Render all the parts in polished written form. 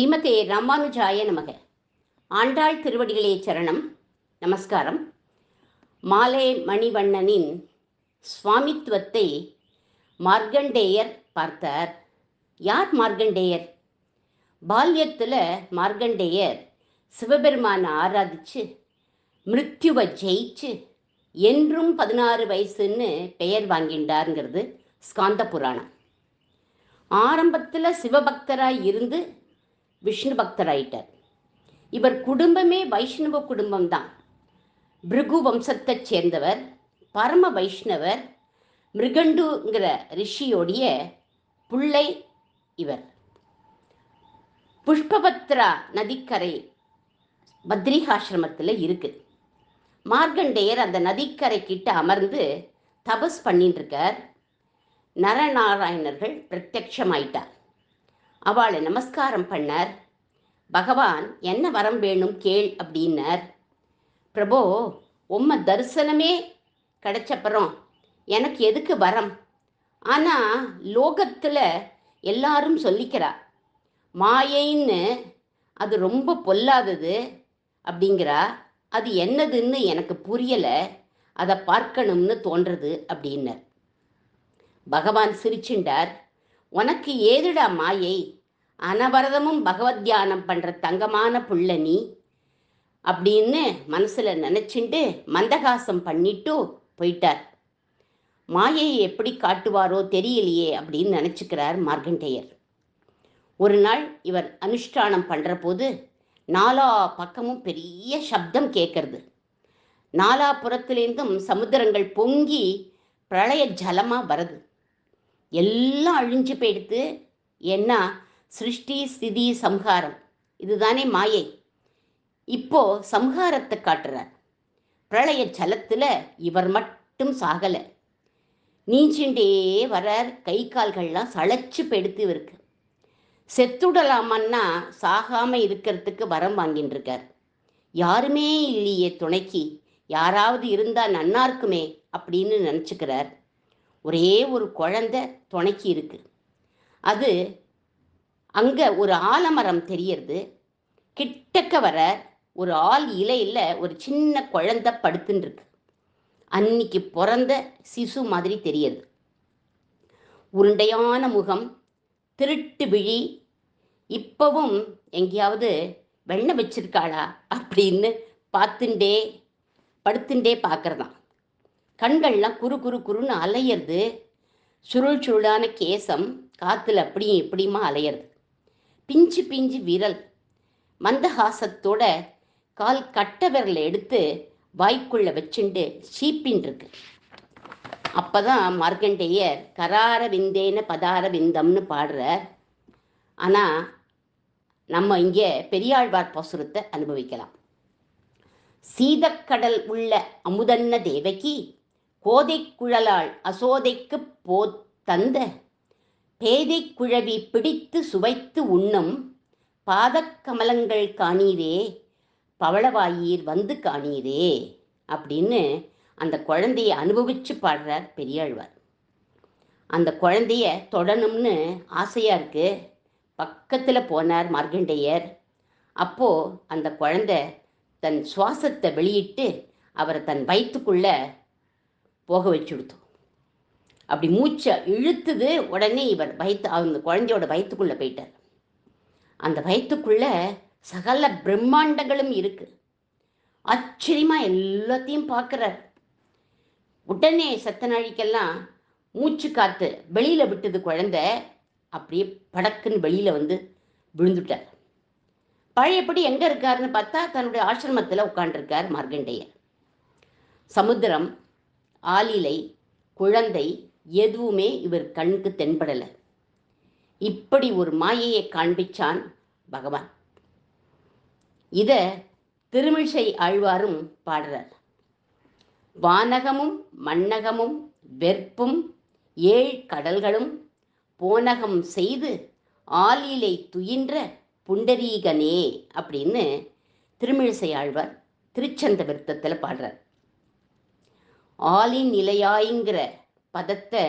ஸ்ரீமதே ராமானுஜாய நமக. ஆண்டாள் திருவடிகளே சரணம். நமஸ்காரம். மாலை மணிவண்ணனின் சுவாமித்துவத்தை மார்க்கண்டேயர் பார்த்தார். யார் மார்க்கண்டேயர்? பால்யத்தில் மார்க்கண்டேயர் சிவபெருமானை ஆராதிச்சு மிருத்யுவை ஜெயிச்சு என்றும் 16 வயசுன்னு பெயர் வாங்கிண்டாருங்கிறது ஸ்காந்த புராணம். ஆரம்பத்தில் சிவபக்தராய் இருந்து விஷ்ணு பக்தராயிட்டார். இவர் குடும்பமே வைஷ்ணவ குடும்பம்தான். பிருகு வம்சத்தை சேர்ந்தவர், பரம வைஷ்ணவர். மிருகண்டுங்கிற ரிஷியோடைய பிள்ளை இவர். புஷ்பபத்ரா நதிக்கரை பத்ரிகாசிரமத்தில் இருக்குது. மார்க்கண்டேயர் அந்த நதிக்கரை கிட்ட அமர்ந்து தபஸ் பண்ணிட்டு இருக்கார். நரநாராயணர்கள் பிரத்யட்சமாயிட்டார். அவளை நமஸ்காரம் பண்ணார். பகவான் என்ன வரம் வேணும் கேள் அப்படின்னார். பிரபோ, உம்ம தரிசனமே கிடைச்சப்புறம் எனக்கு எதுக்கு வரம்? ஆனால் லோகத்தில் எல்லாரும் சொல்லிக்கிறா மாயைன்னு அது ரொம்ப பொல்லாதது அப்படிங்கிறா. அது என்னதுன்னு எனக்கு புரியலை, அதை பார்க்கணும்னு தோன்றது அப்படின்னார். பகவான் சிரிச்சுண்டார். உனக்கு ஏதுடா மாயை? அனவரதமும் பகவத் தியானம் பண்ணுற தங்கமான புள்ள நீ அப்படின்னு மனசில் நினச்சிண்டு மந்தகாசம் பண்ணிட்டு போயிட்டார். மாயையை எப்படி காட்டுவாரோ தெரியலையே அப்படின்னு நினச்சிக்கிறார் மார்க்கண்டேயர். ஒரு நாள் இவர் அனுஷ்டானம் பண்ணுற போது நாலா பக்கமும் பெரிய சப்தம் கேட்கறது. நாலாபுறத்துலேருந்தும் சமுத்திரங்கள் பொங்கி பிரளய ஜலமாக வருது. எல்லாம் அழிஞ்சு போயிடுத்து. ஏன்னா சிருஷ்டி ஸ்திதி சம்ஹாரம் இதுதானே மாயை. இப்போ சம்ஹாரத்தை காட்டுறார். பிரளய ஜலத்தில் இவர் மட்டும் சாகலை, நீஞ்சிண்டே வரார். கை கால்கள்லாம் சளைச்சு போயிடுத்து இவருக்கு. செத்துடலாமன்னா சாகாமல் இருக்கிறதுக்கு வரம் வாங்கின்னு இருக்கார். யாருமே இல்லையே துணைக்கு, யாராவது இருந்தால் நன்னா இருக்குமே அப்படின்னு நினச்சிக்கிறார். ஒரே ஒரு குழந்தை துணைக்கு இருக்கு. அது அங்கே ஒரு ஆலமரம் தெரியறது. கிட்டக்க வர ஒரு ஆள் இலையில் ஒரு சின்ன குழந்தை படுத்துன்னு இருக்கு. அன்னைக்கு பிறந்த சிசு மாதிரி தெரியறது. உருண்டையான முகம், திருட்டு விழி. இப்பவும் எங்கேயாவது வெண்ணெய் வச்சிருக்காளா அப்படின்னு பார்த்துண்டே படுத்துண்டே பார்க்கறதான். கண்கள்லாம் குறு குறு குறுன்னு அலையிறது. சுருள் சுருளான கேசம் காற்றுல அப்படியும் எப்படியுமா அலையிறது. பிஞ்சு பிஞ்சு விரல். மந்தஹாசத்தோட கால் கட்ட விரலை எடுத்து வாய்க்குள்ள வச்சுண்டு சீப்பின் இருக்கு. அப்போதான் மார்க்கண்டேயர் கரார விந்தேன பதார விந்தம்னு பாடுறார். ஆனால் நம்ம இங்கே பெரியாழ்வார் பாசுரத்தை அனுபவிக்கலாம். சீதக்கடல் உள்ள அமுதன்ன தேவகி கோதை குழலாள் அசோதைக்கு தந்த பேதை குழவி பிடித்து சுவைத்து உண்ணும் பாதக்கமலங்கள் காணீரே, பவளவாயீர் வந்து காணீரே அப்படின்னு அந்த குழந்தைய அனுபவிச்சு பாடுறார் பெரியாழ்வார். அந்த குழந்தைய தொடணும்னு ஆசையாக இருக்கு. பக்கத்தில் போனார் மார்க்கண்டேயர். அப்போது அந்த குழந்தை தன் சுவாசத்தை வெளியிட்டு அவரை தன் வயிற்றுக்குள்ளே போக வச்சுடுத்து. அப்படி மூச்சை இழுத்துது. உடனே இவர் அந்த குழந்தையோட வயிற்றுக்குள்ளே போயிட்டார். அந்த வயிற்றுக்குள்ளே சகல பிரம்மாண்டங்களும் இருக்கு. ஆச்சரியமாக எல்லாத்தையும் பார்க்குறார். உடனே செத்த நாழிக்கெல்லாம் மூச்சு காற்று வெளியில் விட்டது. குழந்தை அப்படியே படக்குன்னு வெளியில் வந்து விழுந்துட்டார். பழையபடி எங்கே இருக்காருன்னு பார்த்தா தன்னுடைய ஆசிரமத்தில் உட்காண்டிருக்கார் மார்க்கண்டேயர். சமுத்திரம், ஆலிலை, குழந்தை எதுவுமே இவர் கண்ணுக்கு தென்படலை. இப்படி ஒரு மாயையை காண்பிச்சான் பகவான். இதை திருமிழிசை ஆழ்வாரும் பாடுறார். வானகமும் மண்ணகமும் வெற்பும் 7 கடல்களும் போனகம் செய்து ஆலிலை துயின்ற புண்டரீகனே அப்படின்னு திருமிழிசை ஆழ்வார் திருச்சந்த விருத்தத்தில் பாடுறார். ஆலின் நிலையாய்ங்கிற பதத்தை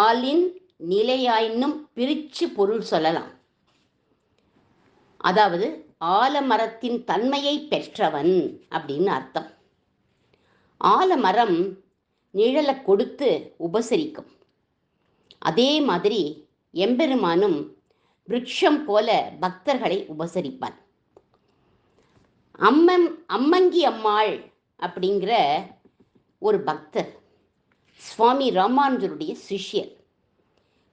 ஆலின் நிலையாயின்னும் பிரித்து பொருள் சொல்லலாம். அதாவது ஆலமரத்தின் தன்மையை பெற்றவன் அப்படின்னு அர்த்தம். ஆலமரம் நிழலை கொடுத்து உபசரிக்கும். அதே மாதிரி எம்பெருமானும் விருட்சம் போல பக்தர்களை உபசரிப்பான். அம்மங்கி அம்மாள் அப்படிங்கிற ஒரு பக்தர் சுவாமி ராமானுஜருடைய சிஷ்யர்.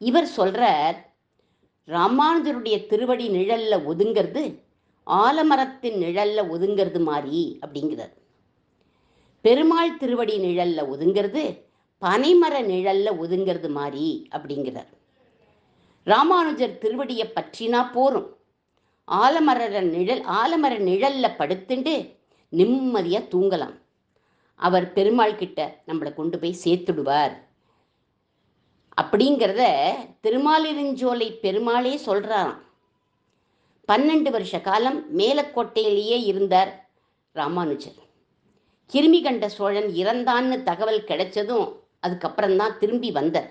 இவர் சொல்றார், ராமானுஜருடைய திருவடி நிழல்ல ஒதுங்கிறது ஆலமரத்தின் நிழல்ல ஒதுங்கிறது மாதிரி அப்படிங்கிறார். பெருமாள் திருவடி நிழல்ல ஒதுங்கிறது பனைமர நிழல்ல ஒதுங்கிறது மாதிரி அப்படிங்கிறார். ராமானுஜர் திருவடியை பற்றினா போரும், ஆலமர நிழல்ல படுத்துண்டு நிம்மதியா தூங்கலாம். அவர் பெருமாள் கிட்ட நம்மளை கொண்டு போய் சேர்த்துடுவார் அப்படிங்கிறத திருமாலிருஞ்சோலை பெருமாளே சொல்றாராம். 12 வருஷ காலம் மேலக்கோட்டையிலேயே இருந்தார் ராமானுஜர். கிருமி கண்ட சோழன் இறந்தான்னு தகவல் கிடைச்சதும் அதுக்கப்புறம்தான் திரும்பி வந்தார்.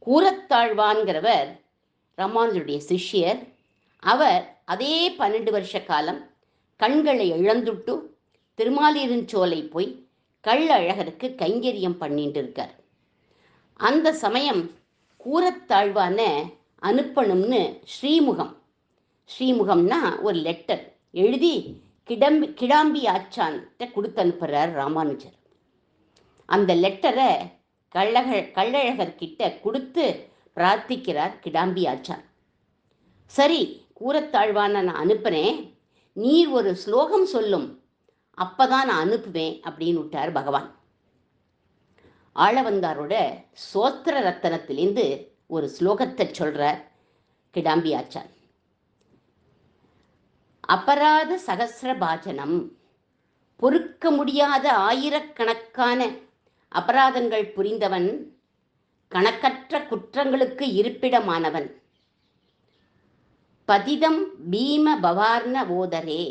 கூரத்தாழ்வான்கிறவர் ராமானுஜருடைய சிஷ்யர். அவர் அதே 12 வருஷ காலம் கண்களை இழந்துட்டு திருமாலிருஞ்சோலை போய் கள்ளழகருக்கு கைங்கரியம் பண்ணிட்டு இருக்கார். அந்த சமயம் கூரத்தாழ்வான அனுப்பணும்னு ஸ்ரீமுகம்னா ஒரு லெட்டர் எழுதி கிடாம்பி ஆச்சான்கிட்ட கொடுத்து அனுப்புகிறார் ராமானுஜர். அந்த லெட்டரை கள்ளழகர்கிட்ட கொடுத்து பிரார்த்திக்கிறார் கிடாம்பி ஆச்சான். சரி, கூரத்தாழ்வான நான் அனுப்புகிறேன், நீர் ஒரு ஸ்லோகம் சொல்லும், அப்பதான் நான் அனுப்புவேன் அப்படின்னு விட்டார் பகவான். ஆளவந்தாரோட சோத்திர ரத்தனத்திலேருந்து ஒரு ஸ்லோகத்தை சொல்றார் கிடாம்பி ஆச்சான். அபராத சகசிரபாஜனம், பொறுக்க முடியாத ஆயிரக்கணக்கான அபராதங்கள் புரிந்தவன், கணக்கற்ற குற்றங்களுக்கு இருப்பிடமானவன். பதிதம் பீம பவார்ண ஓதரே,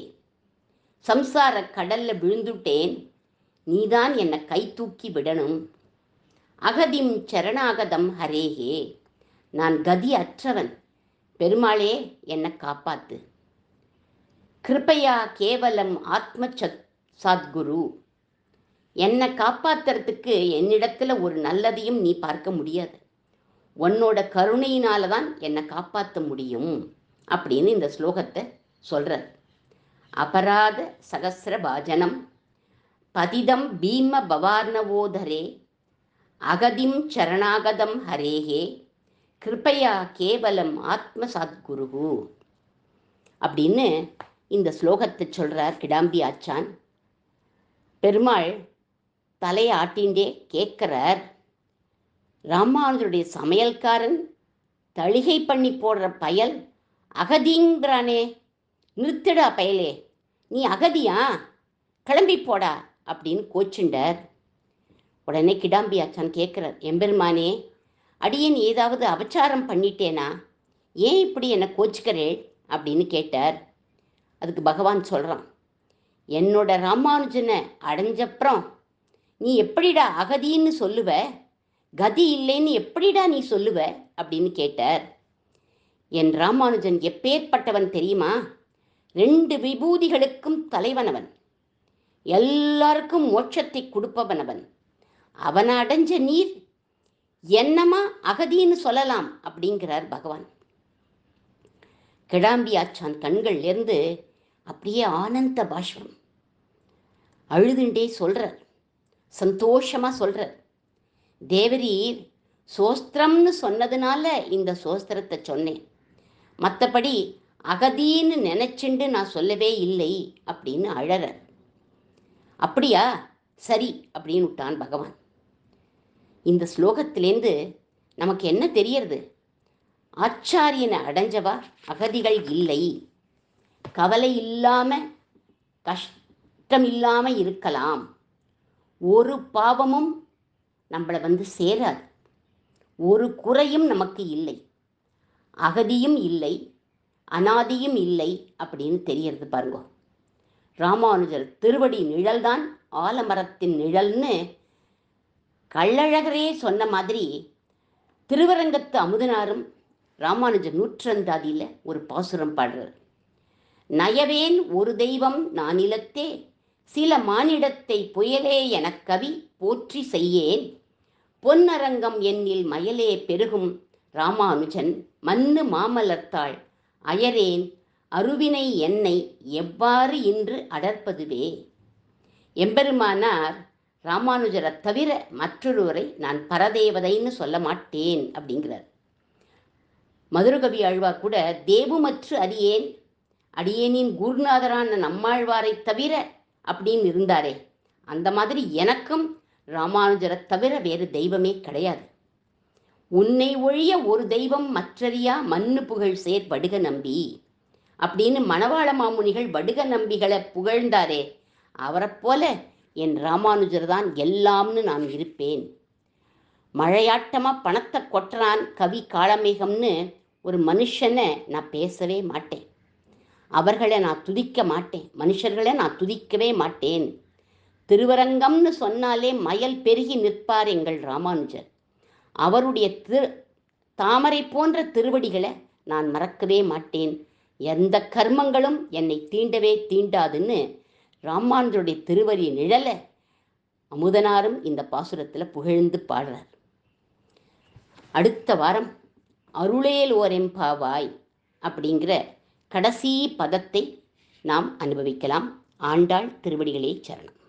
சம்சார கடல்ல விழுந்துட்டேன், நீதான் என்னை கை தூக்கி விடணும். அகதிம் சரணாகதம் ஹரேஹே, நான் கதி அற்றவன், பெருமாளே என்னை காப்பாத்து. கிருபையா கேவலம் ஆத்ம சத்குரு, என்னை காப்பாத்துறதுக்கு என்னிடத்துல ஒரு நல்லதையும் நீ பார்க்க முடியாது, உன்னோட கருணையினால தான் என்னை காப்பாற்ற முடியும் அப்படின்னு இந்த ஸ்லோகத்தை சொல்றார். அபராத சகசிரபாஜனம், பதிதம் பீம பவார்ணவோதரே, அகதிம் சரணாகதம் ஹரேஹே, கிருபையா கேவலம் ஆத்ம சத்குரு அப்படின்னு இந்த ஸ்லோகத்தை சொல்றார் கிடாம்பி ஆச்சான். பெருமாள் தலையை ஆட்டின்றே கேட்கிறார், ராமானுஜருடைய சமையல்காரன் தளிகை பண்ணி போடுற பயல் அகதிங்கிறானே, நிறுத்திடா பயலே, நீ அகதியா, கிளம்பி போடா அப்படின்னு கோச்சுண்டார். உடனே கிடாம்பி ஆச்சான் கேட்குறார், எம்பெருமானே, அடியேன் ஏதாவது அபச்சாரம் பண்ணிட்டேனா, ஏன் இப்படி என்னை கோச்சுக்கிறேள் அப்படின்னு கேட்டார். அதுக்கு பகவான் சொல்கிறான், என்னோட ராமானுஜனை அடைஞ்சப்புறம் நீ எப்படிடா அகதின்னு சொல்லுவ, கதி இல்லைன்னு எப்படிடா நீ சொல்லுவ அப்படின்னு கேட்டார். என் ராமானுஜன் எப்பேற்பட்டவன் தெரியுமா, 2 விபூதிகளுக்கும் தலைவனவன், எல்லாருக்கும் மோட்சத்தை கொடுப்பவனவன், அவனை அடைஞ்ச நீர் என்னமா அகதின்னு சொல்லலாம் அப்படிங்கிறார் பகவான். கிடாம்பி ஆச்சான் கண்கள்லேருந்து அப்படியே ஆனந்த பாஷ்பம், அழுதுண்டே சொல்றார், சந்தோஷமா சொல்றார். தேவரீர் சோஸ்திரம்னு சொன்னதுனால இந்த சோஸ்திரத்தை சொன்னேன், மற்றபடி அகதின்னு நினைச்சுண்டு நான் சொல்லவே இல்லை அப்படின்னு அழறார். அப்படியா, சரி அப்படின்னு விட்டான் பகவான். இந்த ஸ்லோகத்திலேருந்து நமக்கு என்ன தெரியறது, ஆச்சாரியனை அடைஞ்சவா அகதிகள் இல்லை, கவலை இல்லாம கஷ்டம் இல்லாம இருக்கலாம், ஒரு பாவமும் நம்மளை சேராது, ஒரு குறையும் நமக்கு இல்லை, அகதியும் இல்லை, அனாதியும் இல்லை அப்படின்னு தெரியறது பாருங்க. ராமானுஜர் திருவடி நிழல்தான் ஆலமரத்தின் நிழல்னு கள்ளழகரே சொன்ன மாதிரி திருவரங்கத்து அமுதனாரும் ராமானுஜர் நூற்றந்தாதியில் ஒரு பாசுரம் பாடுறார். நயவேன் ஒரு தெய்வம் நானிலத்தே சில மானிடத்தை புயலே எனக் கவி போற்றி செய்யேன் பொன்னரங்கம் என்னில் மயலே பெருகும் ராமானுஜன் மன்னு மாமலர்த்தாள் அயரேன் அருவினை என்னை எவ்வாறு இன்று அடர்ப்பதுவே. எம்பெருமானார் ராமானுஜரை தவிர மற்றொருவரை நான் பரதேவதைன்னு சொல்ல மாட்டேன் அப்படிங்கிறார். மதுரகவி ஆழ்வார் கூட தேவுமற்று அறியேன் அடியேனின் குருநாதரான நம்மாழ்வாரை தவிர அப்படின்னு இருந்தாரே, அந்த மாதிரி எனக்கும் ராமானுஜரை தவிர வேறு தெய்வமே கிடையாது. உன்னை ஒழிய ஒரு தெய்வம் மற்றறியா மண்ணு புகழ் சேர் வடுக நம்பி அப்படின்னு மணவாள மாமுனிகள் வடுக நம்பிகளை புகழ்ந்தாரே, அவரை போல என் ராமானுஜர் தான் எல்லாம்னு நான் இருப்பேன். மழையாட்டமாக பணத்தை கொட்டுறான் கவி காளமேகம்னு ஒரு மனுஷனை நான் பேசவே மாட்டேன். அவர்களை நான் துதிக்க மாட்டேன். மனுஷர்களை நான் துதிக்கவே மாட்டேன். திருவரங்கம்னு சொன்னாலே மயல் பெருகி நிற்பார் எங்கள் ராமானுஜர். அவருடைய தாமரை போன்ற திருவடிகளை நான் மறக்கவே மாட்டேன். எந்த கர்மங்களும் என்னை தீண்டவே தீண்டாதுன்னு ராமானுஜருடைய திருவடி நிழலை அமுதனாரும் இந்த பாசுரத்தில் புகழ்ந்து பாடுறார். அடுத்த வாரம் அருளேல் ஓரெம்பாவாய் அப்படிங்கிற கடைசி பதத்தை நாம் அனுபவிக்கலாம். ஆண்டாள் திருவடிகளே சரணம்.